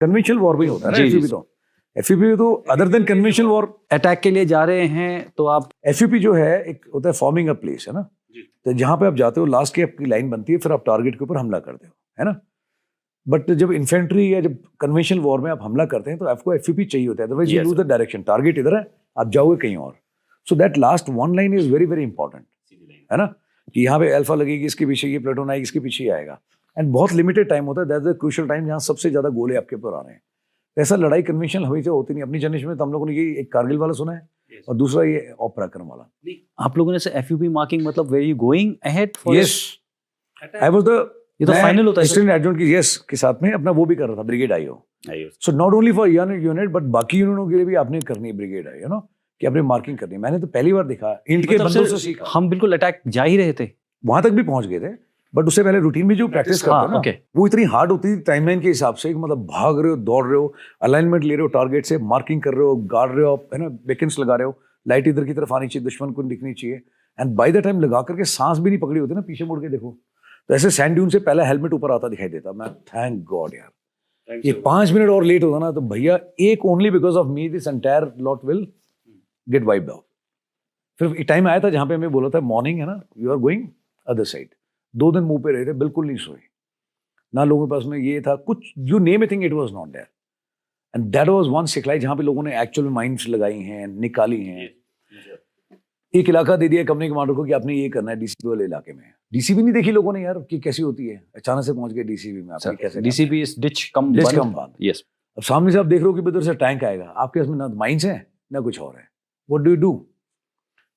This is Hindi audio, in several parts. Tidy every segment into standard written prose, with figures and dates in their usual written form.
कन्वेंशनल वॉर भी होता है ना एफयूपी तो other than conventional war. Attack के लिए जा रहे हैं तो आप एफयूपी जो है एक होता है फॉर्मिंग अ प्लेस, है ना, तो जहां पे आप जाते हो लास्ट की आपकी लाइन बनती है, फिर आप टारगेट के ऊपर हमला करते हो, है ना। बट जब इन्फेंट्री या जब कन्वेंशनल वॉर में आप हमला करते हैं तो आपको एफयूपी चाहिए होता है, otherwise you lose the direction. Target इधर है, आप जाओगे कहीं और। So that last one line is very very important, है ना, कि यहाँ पे अल्फा लगेगी, इसके पीछे ये प्लेटून आएगी, इसके पीछे आएगा। एंड बहुत लिमिटेड टाइम होता है, that is the crucial time जहाँ सबसे ज्यादा गोले आपके ऊपर आ रहे हैं। ऐसा लड़ाई कन्वेंशनल हमेशा होती नहीं अपनी जनरेशन में। तो हम लोगों ने यही एक कारगिल वाला सुना है और दूसरा ये ऑपराक्रम वाला। आप लोगों ने से एफयूपी मार्किंग मतलब where you going ahead for? Yes, I was the ये तो फाइनल होता है ईस्टर्न एडजुटेंट की यस के साथ में अपना वो भी कर रहा था, brigade IO. So not only for unit but बाकी यूनिटों के लिए भी आपने करनी है ब्रिगेड आईओ, नो, कि आपने मार्किंग करनी है। मैंने तो पहली बार देखा, इंट के बंदों से सीखा। हम बिल्कुल अटैक जा ही रहे थे, वहां तक भी पहुंच गए थे, बट उससे पहले रूटीन में जो प्रैक्टिस करते हैं ना, वो इतनी हार्ड होती थी टाइमलाइन के हिसाब से, मतलब भाग रहे हो, दौड़ रहे हो, अलाइनमेंट ले रहे हो टारगेट से, मार्किंग कर रहे हो, गाड़ रहे हो, है ना, बेकन्स लगा रहे हो, लाइट इधर की तरफ आनी चाहिए, दुश्मन को दिखनी चाहिए। एंड बाय द टाइम लगा करके सांस भी नहीं पकड़ी होती ना, पीछे मुड़ के देखो तो ऐसे सैंड ड्यून से पहला हेलमेट ऊपर आता दिखाई देता। मैं थैंक गॉड यार, ये 5 मिनट और लेट होता ना तो भैया एक only because of me this entire lot will get wiped out. फिर एक टाइम आया था जहां पे हमें बोला था मॉर्निंग है ना, you are going other side. 2 दिन मुंह पे रहे थे, बिल्कुल नहीं सोए ना, लोगों के पास में ये था कुछ, you name a thing, it was not there. And that was one सिखलाई जहां पे लोगों ने एक्चुअल में माइंड्स लगाई हैं, निकाली हैं। एक इलाका दे दिया कंपनी कमांडर को कि आपने ये करना है डीसीपी वाले इलाके में। डीसीपी नहीं देखी लोगों ने यार कि कैसी होती है, अचानक से पहुंच गए डीसीपी में। आपने कैसे डीसीपी इज डिच कम बंद। यस, अब सामने से आप देख रहे हो कि उधर से टैंक आएगा, आपके पास में ना माइंड्स है ना कुछ और है, व्हाट डू यू डू?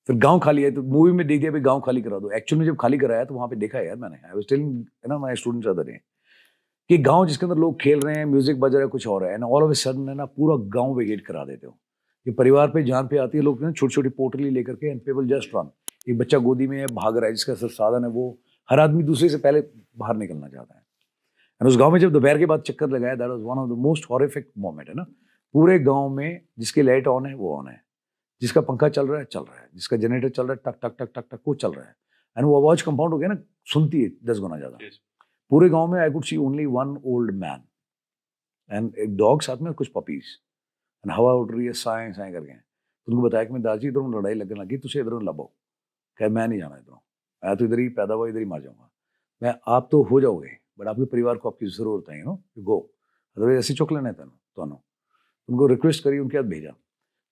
फिर गांव खाली है तो मूवी में देख दिया भाई गांव खाली करा दो। एक्चुअल में जब खाली कराया तो वहां पे देखा यार मैंने, I was telling you know my students other day कि गांव जिसके अंदर लोग खेल रहे हैं, म्यूजिक बज रहा है, कुछ और है, and all of a sudden है ना पूरा गांव वेकेट करा देते हो। ये परिवार पे जान पे आती है, लोग छोटी छोटी पोटली लेकर के, एंड पीपल जस्ट रन। एक बच्चा गोदी में है, भाग रहा है, जिसका सिर्फ साधन है वो, हर आदमी दूसरे से पहले बाहर निकलना चाहता है। एंड उस गांव में जब दोपहर के बाद चक्कर लगाया, that was one of the most horrific moment, है ना। पूरे गांव में जिसकी लाइट ऑन है वो ऑन है, जिसका पंखा चल रहा है चल रहा है, जिसका जनरेटर चल रहा है टक टक टक टक टक वो चल रहा है। एंड वो आवाज कंपाउंड हो गया ना, सुनती है 10 गुना ज्यादा। पूरे गांव में I could see only one old man and एक डॉग, साथ में कुछ पपीज, एंड हवा उड़ रही है साए साए करके। तो उनको बताया कि मैं दादाजी इधर लड़ाई लगने लगी, तुझे इधर लबो। कह मैं नहीं जाना इधर, मैं तो इधर ही पैदा हुआ, इधर ही मार जाऊंगा। मैं आप तो हो जाओगे बट आपके परिवार को आपकी जरूरत है, यू नो, गो, अदरवाइज ऐसे चुक लेना है तो उनको रिक्वेस्ट करी, उनके हाथ भेजा।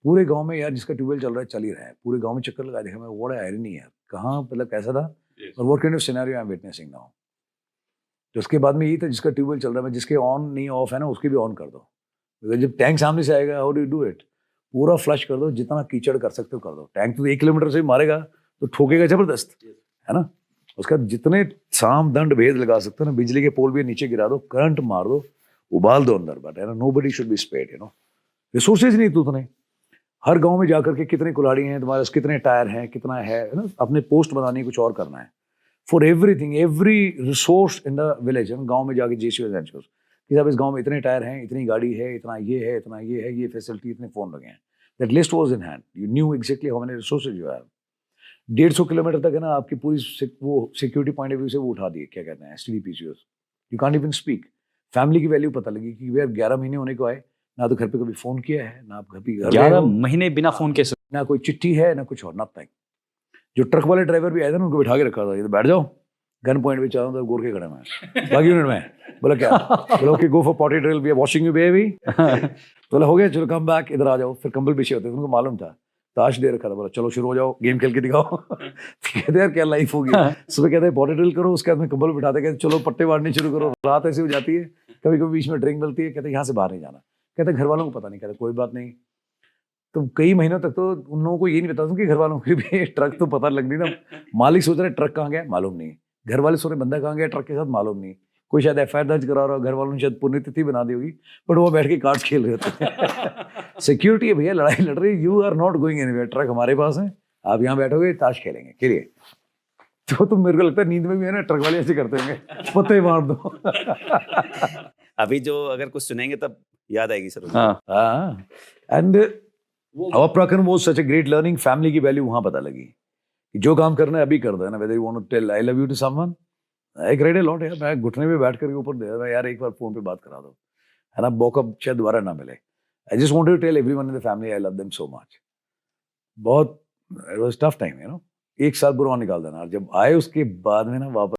पूरे गांव में यार जिसका ट्यूबवेल चल रहा है चल ही रहा है, पूरे गांव में चक्कर लगा देखा मैं, व्हाट आयरनी है, कहाँ मतलब कैसा था और what kind of scenario I am witnessing now. तो उसके बाद में यही था, जिसका ट्यूबवेल चल रहा है, जिसके ऑन नहीं ऑफ है ना उसकी भी ऑन कर दो। जब टैंक सामने से आएगा, how do you do it, पूरा फ्लश कर दो, जितना कीचड़ कर सकते हो कर दो। टैंक तो 1 किलोमीटर से मारेगा तो ठोकेगा जबरदस्त, है ना। उसका जितने साम दंड भेद लगा सकते हो ना, बिजली के पोल भी नीचे गिरा दो, करंट मार दो, उबाल दो अंदर, बट है ना nobody should be spared, you know. Resources नहीं तो उतने, हर गांव में जाकर के कितने कुल्हाड़ी हैं तुम्हारे, कितने टायर हैं, कितना है ना, अपने पोस्ट बनानी है, कुछ और करना है। For everything, every resource in the village, गांव में जाके जेसीओ कि साहब इस गांव में इतने टायर हैं, इतनी गाड़ी है, इतना ये है, इतना ये है, ये फैसिलिटी, इतने फोन लगे हैं। That list was in hand, you knew exactly how many resources you have. 150 kilometre तक है ना आपकी पूरी वो सिक्योरिटी पॉइंट ऑफ व्यू से वो उठा दिए, क्या कहते हैं एसटीडीपीसीओस, you can't even speak. Family की वैल्यू पता लगी कि वे 11 महीने होने को आए, ना तो घर पे कभी फोन किया है, ना आप घर पे 11 महीने बिना फोन के, ना कोई चिट्ठी है ना कुछ और, नथिंग। जो ट्रक वाले ड्राइवर भी आए थे ना उनको बिठा के रखा था, ये तो बैठ जाओ, गन पॉइंट पे चारों तरफ गोरखे खड़े हैं बाकी यूनिट में। बोला क्या, बोला okay go for potty drill, we are washing you baby. बोला हो गया, चलो कम बैक, इधर आ जाओ। फिर कंबल पीछे होते, उनको मालूम था, ताश दे रखा था। बोला चलो शुरू हो जाओ, गेम खेल के दिखाओ। कहते यार क्या लाइफ होगी। सुबह कहते हैं पॉटी ड्रिल करो, उसके बाद में कंबल बिठाते, कहते चलो पट्टे मारने शुरू करो। रात ऐसी हो जाती है, कभी कभी बीच में ड्रिंक मिलती है, कहते यहाँ से बाहर नहीं जाना। कहते घर वालों को पता नहीं, कहते कोई बात नहीं। तो कई महीनों तक तो उन लोगों को ये नहीं पता था कि घर वालों को भी ट्रक तो पता लग नहीं ना। मालिक सोच रहे ट्रक कहाँ गया मालूम नहीं, घर वाले सोच रहे बंदा कहाँ गया ट्रक के साथ मालूम नहीं। कोई शायद एफआईआर दर्ज करा रहा हो, घर वालों ने शायद पुण्यतिथि बना दी होगी, बट वो बैठ के कार्ड्स खेल रहे होते। सिक्योरिटी है भैया, लड़ाई लड़ रही, you are not going anywhere, truck हमारे पास है, आप यहाँ बैठोगे ताश खेलेंगे, खेलिए। तो तुम मेरे को लगता है नींद में भी है ना ट्रक वाले ऐसे करते होंगे, पत्ते मार दो। अभी जो अगर कुछ सुनेंगे तब याद आएगी सर। हाँ, एंड और प्रकरण वो सच ए ग्रेट लर्निंग। फैमिली की वैल्यू वहां पता लगी कि जो काम करना है अभी कर दो ना, whether you want to tell I love you to someone, I cried a lot यार। मैं घुटने पे बैठ करके ऊपर दे रहा यार, एक बार फोन पे बात करा दो, है ना, मौका शायद दोबारा ना मिले. I just wanted to tell everyone in the family I love them so much. बहुत it was tough time, you know. 1 साल बुरा निकाल देना, और जब आए उसके बाद में ना वापस